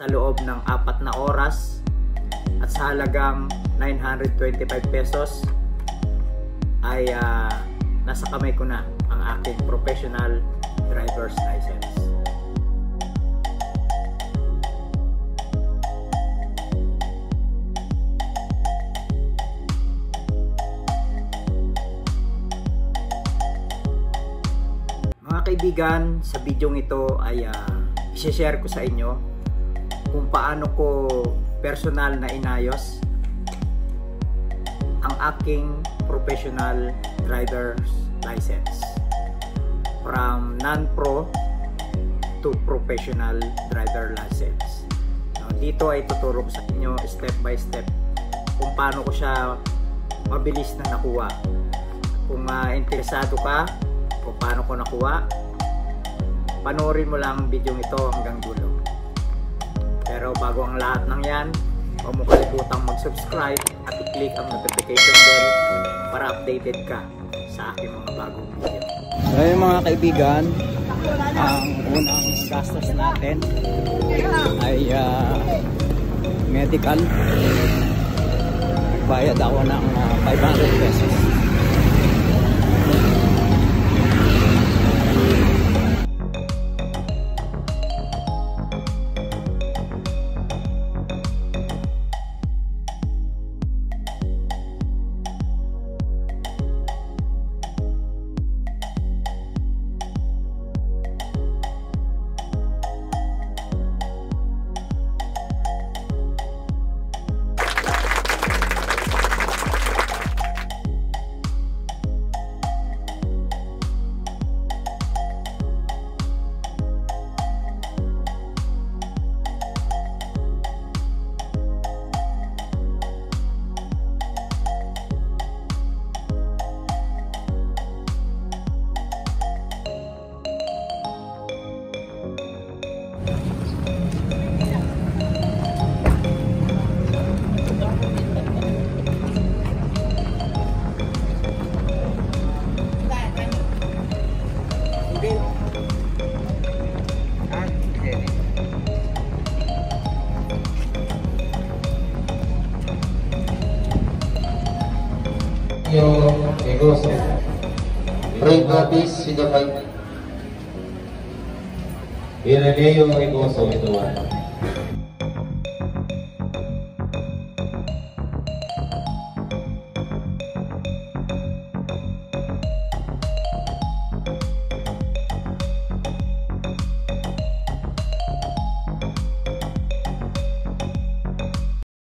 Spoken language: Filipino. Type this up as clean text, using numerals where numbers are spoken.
sa loob ng 4 na oras at sa halagang 925 pesos ay nasa kamay ko na ang aking professional driver's license. Mga kaibigan, sa video ito ay i-share ko sa inyo kung paano ko personal na inayos ang aking professional driver's license from non-pro to professional driver license. Dito ay tuturo ko sa inyo step by step kung paano ko siya mabilis na nakuha. Kung interesado ka kung paano ko nakuha, panoorin mo lang ang video ito hanggang dulo. Pero bago ang lahat ng yan, huwag mo kalimutang mag-subscribe at i-click ang notification bell para updated ka sa aking mga bagong video. So yung mga kaibigan, ang unang gastos natin ay medical. Nagbayad ako ng 500 pesos. Yung negosyo. Brave Nabis, Sinapay. Ireneo Negosyo ito.